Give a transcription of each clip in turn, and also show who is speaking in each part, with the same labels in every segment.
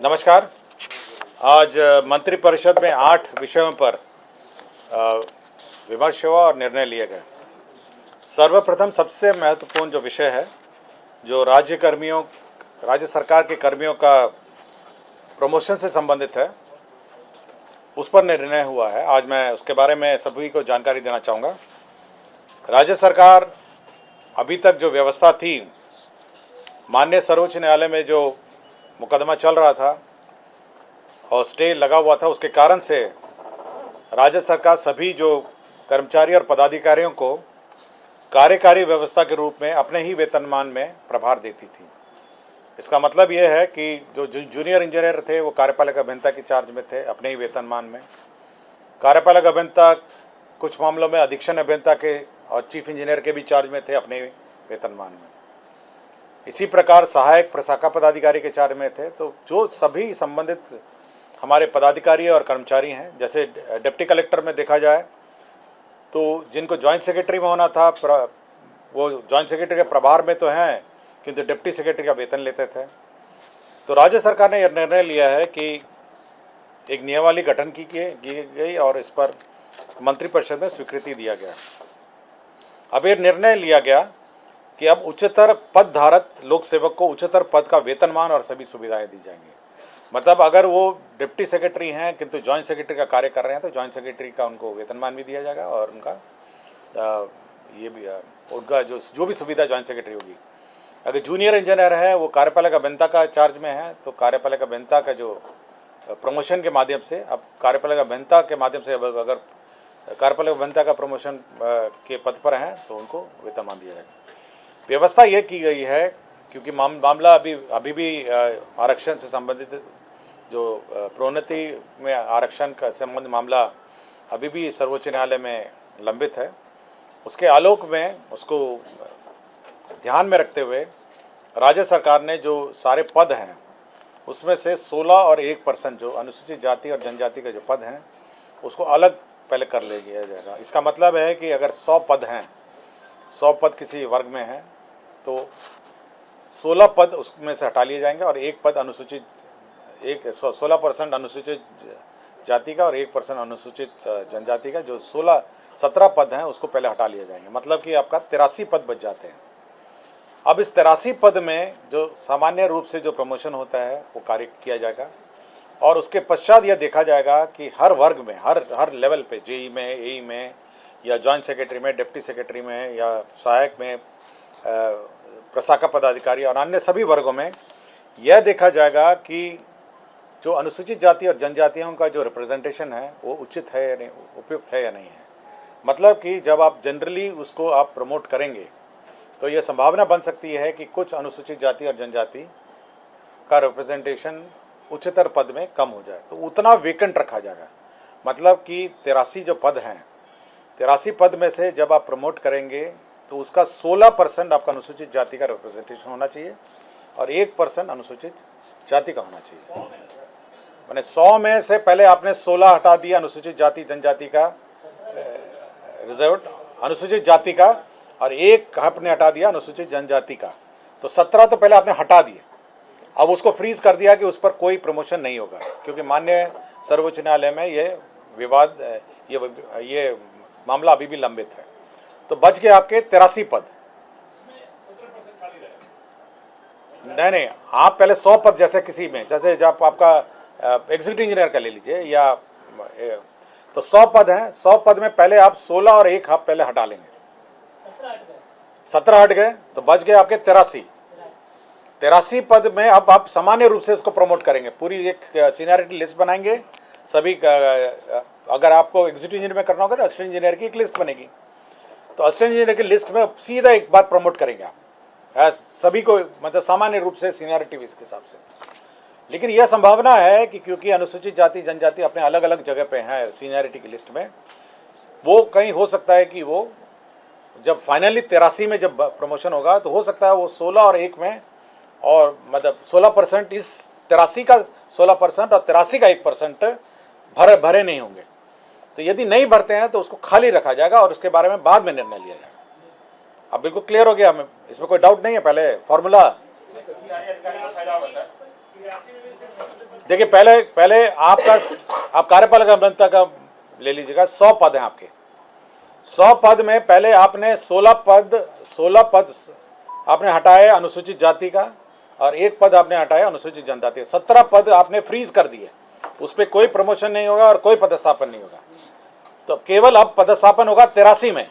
Speaker 1: नमस्कार। आज मंत्रिपरिषद में 8 विषयों पर विमर्श हुआ और निर्णय लिए गए। सर्वप्रथम सबसे महत्वपूर्ण जो विषय है, जो राज्य सरकार के कर्मियों का प्रमोशन से संबंधित है, उस पर निर्णय हुआ है। आज मैं उसके बारे में सभी को जानकारी देना चाहूँगा। राज्य सरकार अभी तक जो व्यवस्था थी, माननीय सर्वोच्च न्यायालय में जो मुकदमा चल रहा था और स्टे लगा हुआ था, उसके कारण से राज्य सरकार सभी जो कर्मचारी और पदाधिकारियों को कार्यकारी व्यवस्था के रूप में अपने ही वेतनमान में प्रभार देती थी। इसका मतलब ये है कि जो जूनियर इंजीनियर थे वो कार्यपालक अभियंता के चार्ज में थे अपने ही वेतनमान में। कार्यपालक अभियंता कुछ मामलों में अधीक्षण अभियंता के और चीफ इंजीनियर के भी चार्ज में थे अपने वेतनमान में। इसी प्रकार सहायक प्रशाखा पदाधिकारी के चार्ज में थे। तो जो सभी संबंधित हमारे पदाधिकारी और कर्मचारी हैं, जैसे डिप्टी कलेक्टर में देखा जाए तो जिनको जॉइंट सेक्रेटरी में होना था, वो जॉइंट सेक्रेटरी के प्रभार में तो हैं, किंतु डिप्टी सेक्रेटरी का वेतन लेते थे। तो राज्य सरकार ने यह निर्णय लिया है कि एक नियमावली गठन की गई और इस पर मंत्रिपरिषद में स्वीकृति दिया गया। अब यह निर्णय लिया गया कि अब उच्चतर पद धारक लोक सेवक को उच्चतर पद का वेतनमान और सभी सुविधाएं दी जाएंगी। मतलब अगर वो डिप्टी सेक्रेटरी हैं किंतु जॉइंट सेक्रेटरी का कार्य कर रहे हैं तो जॉइंट सेक्रेटरी का उनको वेतनमान भी दिया जाएगा और उनका जो भी सुविधा जॉइंट सेक्रेटरी होगी। अगर जूनियर इंजीनियर है, वो कार्यपालक अभियंता का चार्ज में है, तो कार्यपालक अभियंता का जो प्रमोशन के माध्यम से, अब कार्यपालक अभियंता के माध्यम से अगर कार्यपालक अभियंता का प्रमोशन के पद पर हैं तो उनको वेतनमान दिया जाएगा। व्यवस्था ये की गई है क्योंकि मामला अभी भी आरक्षण से संबंधित जो प्रोन्नति में आरक्षण का संबंध मामला अभी भी सर्वोच्च न्यायालय में लंबित है। उसके आलोक में उसको ध्यान में रखते हुए राज्य सरकार ने जो सारे पद हैं उसमें से 16 और 1% जो अनुसूचित जाति और जनजाति के जो पद हैं उसको अलग पहले कर लिया जाएगा। इसका मतलब है कि अगर 100 पद हैं, 100 पद किसी वर्ग में हैं तो 16 पद उसमें से हटा लिए जाएंगे और 16% अनुसूचित जाति का और 1% अनुसूचित जनजाति का, जो 17 पद हैं उसको पहले हटा लिए जाएंगे। मतलब कि आपका 83 पद बच जाते हैं। अब इस 83 पद में जो सामान्य रूप से जो प्रमोशन होता है वो कार्य किया जाएगा और उसके पश्चात यह देखा जाएगा कि हर वर्ग में, हर लेवल पे, जेई में, एई में या जॉइंट सेक्रेटरी में, डिप्टी सेक्रेटरी में या सहायक में, प्रशाखा पदाधिकारी और अन्य सभी वर्गों में यह देखा जाएगा कि जो अनुसूचित जाति और जनजातियों का जो रिप्रेजेंटेशन है वो उचित है या नहीं, उपयुक्त है या नहीं है। मतलब कि जब आप जनरली उसको आप प्रमोट करेंगे तो यह संभावना बन सकती है कि कुछ अनुसूचित जाति और जनजाति का रिप्रेजेंटेशन उच्चतर पद में कम हो जाए, तो उतना वेकेंट रखा जाएगा। मतलब कि 83 जो पद हैं, 83 पद में से जब आप प्रमोट करेंगे तो उसका 16% आपका अनुसूचित जाति का रिप्रेजेंटेशन होना चाहिए और 1% अनुसूचित जाति का होना चाहिए। मैंने 100 में से पहले आपने 16 हटा दिया अनुसूचित जाति जनजाति का, रिजर्व अनुसूचित जाति का, और 1 आपने हटा दिया अनुसूचित जनजाति का, तो 17 तो पहले आपने हटा दिए। अब उसको फ्रीज कर दिया कि उस पर कोई प्रमोशन नहीं होगा क्योंकि माननीय सर्वोच्च न्यायालय में ये विवाद, ये मामला अभी भी लंबित है। तो बच गए आपके 83 पद। नहीं, आप पहले 100 पद, जैसे किसी में, जैसे जब आपका एग्जीक्यूटिव इंजीनियर का ले लीजिए या तो 100 पद हैं, 100 पद में पहले आप 16 और 1 आप पहले हटा लेंगे, 17 हट गए तो बच गए आपके 83 पद में। अब आप सामान्य रूप से इसको प्रमोट करेंगे, पूरी एक सीनियरिटी लिस्ट बनाएंगे सभी का। अगर आपको एग्जीक्यूटिव इंजीनियर में करना होगा तो असिस्टेंट इंजीनियर की एक लिस्ट बनेगी, तो असिस्टेंट इंजीनियर की लिस्ट में सीधा एक बार प्रमोट करेंगे आप सभी को, मतलब सामान्य रूप से सीनियरिटी के हिसाब से। लेकिन यह संभावना है कि क्योंकि अनुसूचित जाति जनजाति अपने अलग अलग जगह पे हैं सीनियरिटी की लिस्ट में, वो कहीं हो सकता है कि वो जब फाइनली 83 में जब प्रमोशन होगा तो हो सकता है वो 16 और 1 में, और मतलब 16% इस 83 का 16% और 83 का 1% भरे नहीं होंगे। तो यदि नहीं भरते हैं तो उसको खाली रखा जाएगा और उसके बारे में बाद में निर्णय लिया जाएगा। अब बिल्कुल क्लियर हो गया हमें, इसमें कोई डाउट नहीं है। पहले फॉर्मूला देखिए पहले आप कार्यपालक अभियंता का ले लीजिएगा, 100 पद हैं आपके। 100 पद में पहले आपने 16 पद आपने हटाए अनुसूचित जाति का, और 1 पद आपने हटाया अनुसूचित जनजाति। 17 पद आपने फ्रीज कर दिए, उस पर कोई प्रमोशन नहीं होगा और कोई पदस्थापन नहीं होगा। तो केवल अब पदस्थापन होगा 83 में।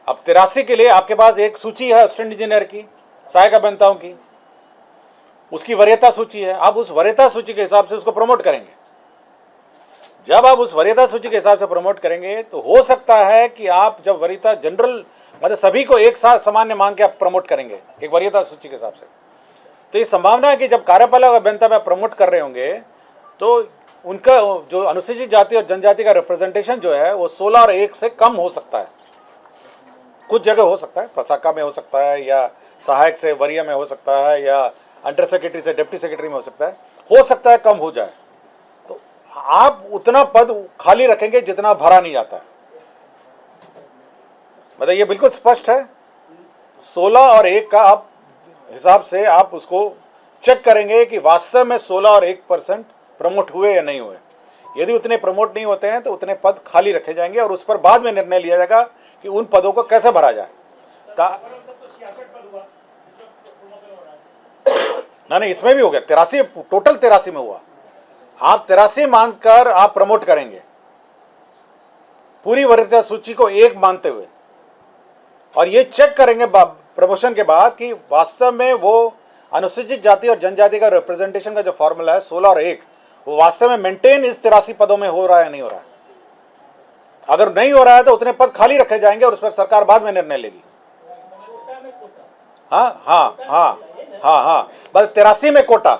Speaker 1: अब 83 के लिए आपके पास एक सूची है असिस्टेंट इंजीनियर की, सहायक अभियंताओं की, उसकी वरीयता सूची है। आप उस वरीयता सूची के हिसाब से उसको प्रमोट करेंगे। जब आप उस वरीयता सूची के हिसाब से प्रमोट करेंगे तो हो सकता है कि आप जब वरीयता जनरल मतलब सभी को एक साथ सामान्य मान के आप प्रमोट करेंगे एक वरीयता सूची के हिसाब से, तो ये संभावना है कि जब कार्यपालक अभियंता में प्रमोट कर रहे होंगे तो उनका जो अनुसूचित जाति और जनजाति का रिप्रेजेंटेशन जो है वो 16 और 1 से कम हो सकता है। कुछ जगह हो सकता है, प्रशाखा में हो सकता है, या सहायक से वरीय में हो सकता है, या अंडर सेक्रेटरी से डिप्टी सेक्रेटरी में हो सकता है कम हो जाए। तो आप उतना पद खाली रखेंगे जितना भरा नहीं जाता है। मतलब ये बिल्कुल स्पष्ट है। 16 और 1 का आप हिसाब से आप उसको चेक करेंगे कि वास्तव में 16 और 1% प्रमोट हुए या नहीं हुए। यदि उतने प्रमोट नहीं होते हैं तो उतने पद खाली रखे जाएंगे और उस पर बाद में निर्णय लिया जाएगा कि उन पदों को कैसे भरा जाए। नहीं, इसमें भी हो गया 83, टोटल 83 में हुआ। आप 83 मानकर आप प्रमोट करेंगे, पूरी वरीयता सूची को 1 मानते हुए, और ये चेक करेंगे प्रमोशन के बाद कि वास्तव में वो अनुसूचित जाति और जनजाति का रिप्रेजेंटेशन का जो फॉर्मूला है 16 और 1 वो वास्तव में मेंटेन इस 83 पदों में हो रहा है या नहीं हो रहा है। अगर नहीं हो रहा है तो उतने पद खाली रखे जाएंगे और उस पर सरकार बाद में निर्णय लेगी। हाँ, मतलब 83 में कोटा,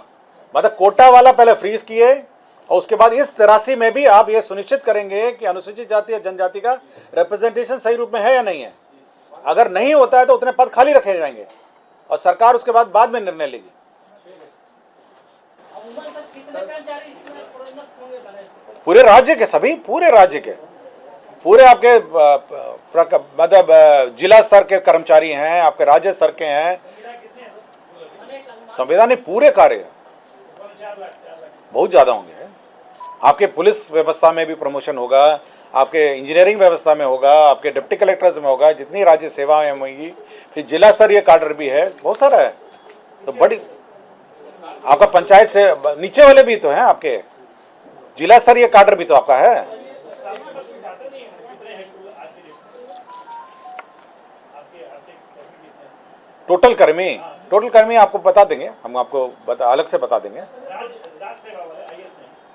Speaker 1: मतलब कोटा वाला पहले फ्रीज किए और उसके बाद इस 83 में भी आप ये सुनिश्चित करेंगे कि अनुसूचित जाति और जनजाति का रिप्रेजेंटेशन सही रूप में है या नहीं है। अगर नहीं होता है तो उतने पद खाली रखे जाएंगे और सरकार उसके बाद में निर्णय लेगी। पूरे राज्य के सभी, पूरे राज्य के, पूरे आपके मतलब जिला स्तर के कर्मचारी हैं, आपके राज्य स्तर के हैं, संवैधानिक पूरे कार्य बहुत ज्यादा होंगे। आपके पुलिस व्यवस्था में भी प्रमोशन होगा, आपके इंजीनियरिंग व्यवस्था में होगा, आपके डिप्टी कलेक्टर्स में होगा, जितनी राज्य सेवाएं होंगी, फिर जिला स्तरीय काडर भी है, बहुत सारा है। तो बड़ी आपका पंचायत से नीचे वाले भी तो हैं, आपके जिला स्तरीय काडर भी तो आपका है। टोटल कर्मी आपको बता देंगे, हम आपको अलग से बता देंगे।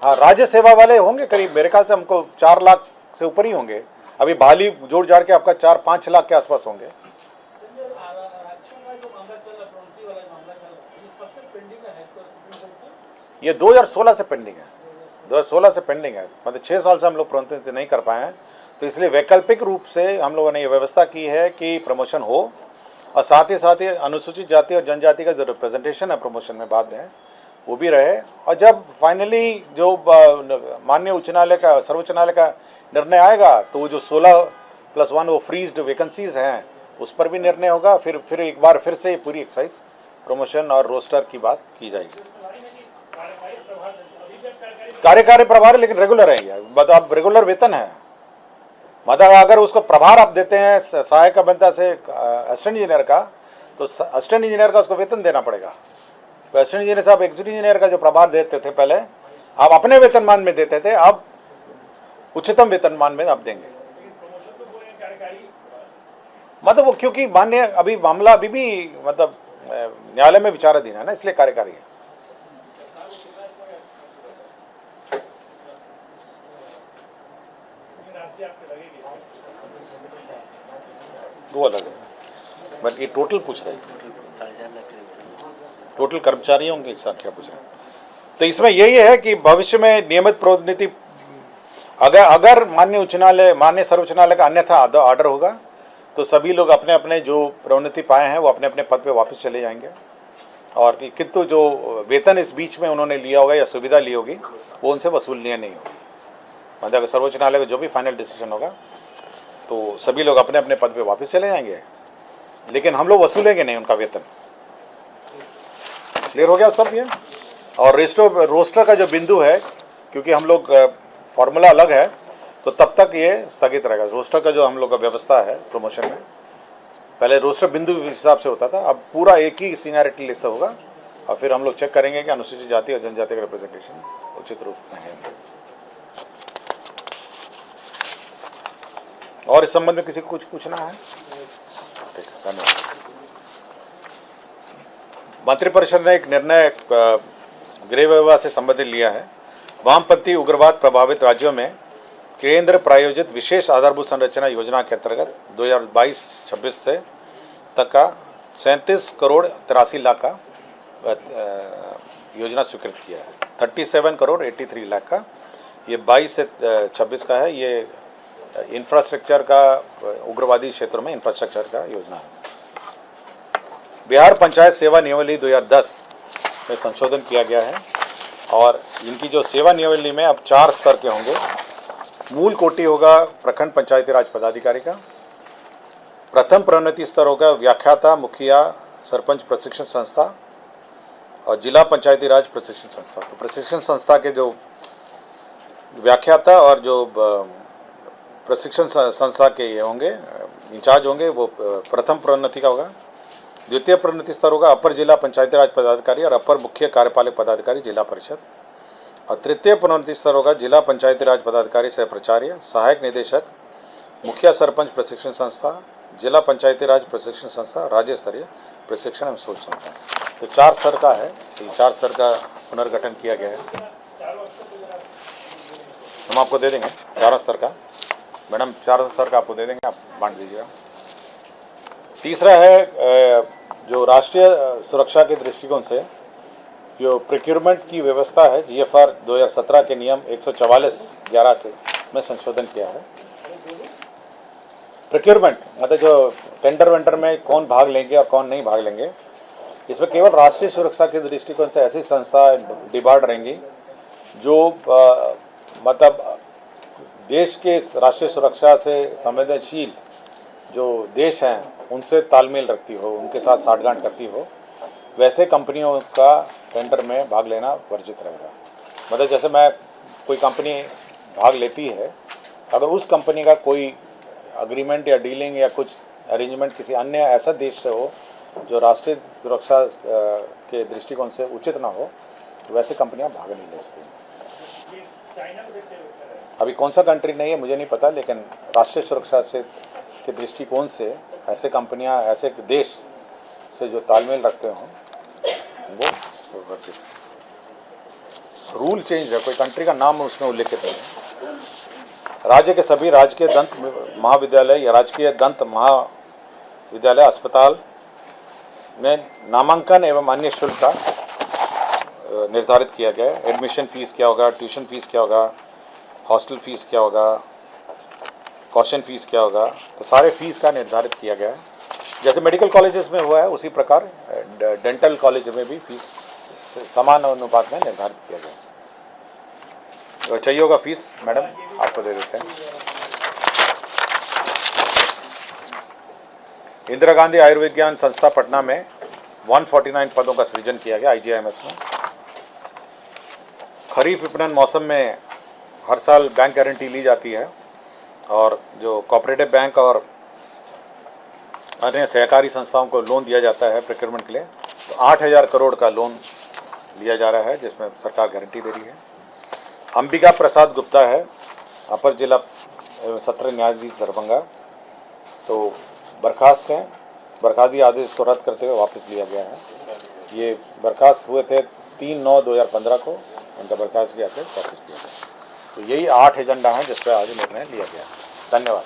Speaker 1: हाँ, राज्य सेवा वाले होंगे करीब, मेरे ख्याल से हमको 4 लाख से ऊपर ही होंगे। अभी बहाली जोड़ जाड़ के आपका 4-5 लाख के आसपास होंगे। ये 2016 से पेंडिंग है, 2016 से पेंडिंग है, मतलब 6 साल से हम लोग प्रोन्नति नहीं कर पाए हैं। तो इसलिए वैकल्पिक रूप से हम लोगों ने ये व्यवस्था की है कि प्रमोशन हो, और साथ ही अनुसूचित जाति और जनजाति का जो रिप्रेजेंटेशन है प्रमोशन में बाद में वो भी रहे। और जब फाइनली जो माननीय उच्च न्यायालय का, सर्वोच्च न्यायालय का निर्णय आएगा तो वो जो 16+1 वो फ्रीज्ड वैकेंसीज हैं उस पर भी निर्णय होगा। फिर एक बार फिर से पूरी एक्साइज प्रमोशन और रोस्टर की बात की जाएगी। कार्यकारी प्रभार लेकिन रेगुलर है ये, मतलब अब रेगुलर वेतन है। मतलब अगर उसको प्रभार आप देते हैं सहायक अभियंता से असिस्टेंट इंजीनियर का, तो असिस्टेंट इंजीनियर का उसको वेतन देना पड़ेगा। तो असिस्टेंट इंजीनियर साहब एग्जीक्यूटिव इंजीनियर का जो प्रभार देते थे पहले, आप अपने वेतनमान में देते थे, अब उच्चतम वेतनमान में आप देंगे। मतलब वो क्योंकि मान्य अभी मामला अभी भी मतलब न्यायालय में विचाराधीन है ना, इसलिए कार्यकारी है। वो अलग है, बट ये टोटल पूछ रहे हैं, टोटल कर्मचारियों के साथ क्या पूछ रहे हैं। तो इसमें यही है कि भविष्य में नियमित प्रोन्नति अगर माननीय उच्च न्यायालय, माननीय सर्वोच्च न्यायालय का अन्यथा ऑर्डर होगा तो सभी लोग अपने अपने जो प्रोन्नति पाए हैं वो अपने अपने पद पे वापस चले जाएंगे। और किंतु जो वेतन इस बीच में उन्होंने लिया होगा या सुविधा ली होगी वो उनसे वसूलनीय नहीं होगी। मतलब अगर सर्वोच्च न्यायालय का जो भी फाइनल डिसीजन होगा तो सभी लोग अपने अपने पद पे वापस चले जाएंगे, लेकिन हम लोग वसूलेंगे नहीं उनका वेतन। क्लियर हो गया सब ये? और रोस्टर का जो बिंदु है, क्योंकि हम लोग फॉर्मूला अलग है, तो तब तक ये स्थगित रहेगा। रोस्टर का जो हम लोग का व्यवस्था है प्रमोशन में, पहले रोस्टर बिंदु के हिसाब से होता था, अब पूरा एक ही सीनियरिटी लिस्ट होगा और फिर हम लोग चेक करेंगे कि अनुसूचित जाति और जनजाति का रिप्रेजेंटेशन उचित रूप में है। और इस संबंध में किसी को कुछ पूछना है? ठीक है, धन्यवाद। मंत्रिपरिषद ने एक निर्णय गृह विभाग से संबंधित लिया है। वामपंथी उग्रवाद प्रभावित राज्यों में केंद्र प्रायोजित विशेष आधारभूत संरचना योजना के अंतर्गत 2022-26 से तक का 37 करोड़ 83 लाख का योजना स्वीकृत किया है। 37 करोड़ 83 लाख का ये 22 से 26 का है। ये इंफ्रास्ट्रक्चर का, उग्रवादी क्षेत्रों में इंफ्रास्ट्रक्चर का योजना है। बिहार पंचायत सेवा नियमावली 2010 में संशोधन किया गया है और इनकी जो सेवा नियमावली में अब 4 स्तर के होंगे। मूल कोटि होगा प्रखंड पंचायती राज पदाधिकारी का, प्रथम प्रोन्नति स्तर होगा व्याख्याता, मुखिया, सरपंच प्रशिक्षण संस्था और जिला पंचायती राज प्रशिक्षण संस्था। तो प्रशिक्षण संस्था के जो व्याख्याता और जो प्रशिक्षण संस्था के ये होंगे, इंचार्ज होंगे, वो प्रथम प्रोन्नति का होगा। द्वितीय प्रोन्नति स्तर होगा अपर जिला पंचायती राज पदाधिकारी और अपर मुख्य कार्यपालक पदाधिकारी जिला परिषद। और तृतीय प्रोन्नति स्तर होगा जिला पंचायती राज पदाधिकारी सह प्राचार्य, सहायक निदेशक, मुखिया सरपंच प्रशिक्षण संस्था, जिला पंचायती राज प्रशिक्षण संस्था, राज्य स्तरीय प्रशिक्षण एवं शोध संस्था। तो 4 स्तर का है। तो 4 स्तर का पुनर्गठन किया गया है। हम आपको दे देंगे 4 स्तर का, मैडम 4 स्तर का आपको दे देंगे, आप बांट दीजिएगा। तीसरा है जो राष्ट्रीय सुरक्षा के दृष्टिकोण से जो प्रोक्योरमेंट की व्यवस्था है, GFR 2017 के नियम 144(11) के में संशोधन किया है। प्रोक्योरमेंट मतलब जो टेंडर वेंडर में कौन भाग लेंगे और कौन नहीं भाग लेंगे, इसमें केवल राष्ट्रीय सुरक्षा के दृष्टिकोण से ऐसी संस्था डिपार्ट रहेंगी जो मतलब देश के राष्ट्रीय सुरक्षा से संवेदनशील जो देश हैं उनसे तालमेल रखती हो, उनके साथ साठगांठ करती हो, वैसे कंपनियों का टेंडर में भाग लेना वर्जित रहेगा। मतलब जैसे मैं कोई कंपनी भाग लेती है, अगर उस कंपनी का कोई एग्रीमेंट या डीलिंग या कुछ अरेंजमेंट किसी अन्य ऐसा देश से हो जो राष्ट्रीय सुरक्षा के दृष्टिकोण से उचित ना हो, तो वैसे कंपनियां भाग नहीं ले सकती। अभी कौन सा कंट्री नहीं है मुझे नहीं पता, लेकिन राष्ट्रीय सुरक्षा से के दृष्टिकोण से ऐसे कंपनियां, ऐसे देश से जो तालमेल रखते हों वो रूल चेंज है, कोई कंट्री का नाम उसमें उल्लेखित है। राज्य के सभी राजकीय दंत महाविद्यालय या राजकीय दंत महाविद्यालय अस्पताल में नामांकन एवं अन्य शुल्क का निर्धारित किया गया है। एडमिशन फीस क्या होगा, ट्यूशन फीस क्या होगा, हॉस्टल फीस क्या होगा, कॉशन फीस क्या होगा, तो सारे फीस का निर्धारित किया गया है। जैसे मेडिकल कॉलेजेस में हुआ है उसी प्रकार डेंटल कॉलेज में भी फीस समान अनुपात में निर्धारित किया गया। तो चाहिए होगा फीस मैडम आपको दे देते हैं। इंदिरा गांधी आयुर्विज्ञान संस्था पटना में 149 पदों का सृजन किया गया IGIMS में। खरीफ विपणन मौसम में हर साल बैंक गारंटी ली जाती है और जो कोऑपरेटिव बैंक और अन्य सहकारी संस्थाओं को लोन दिया जाता है प्रोक्योरमेंट के लिए। तो 8000 करोड़ का लोन लिया जा रहा है जिसमें सरकार गारंटी दे रही है। अंबिका प्रसाद गुप्ता है अपर जिला एवं सत्र न्यायाधीश दरभंगा, तो बर्खास्त हैं। बर्खास्ती आदेश को रद्द करते हुए वापस लिया गया है। ये बर्खास्त हुए थे 3/9/2015 को, उनका बर्खास्त किया था, वापस लिया गया। तो यही 8 एजेंडा हैं जिस पर आज निर्णय लिया गया। धन्यवाद।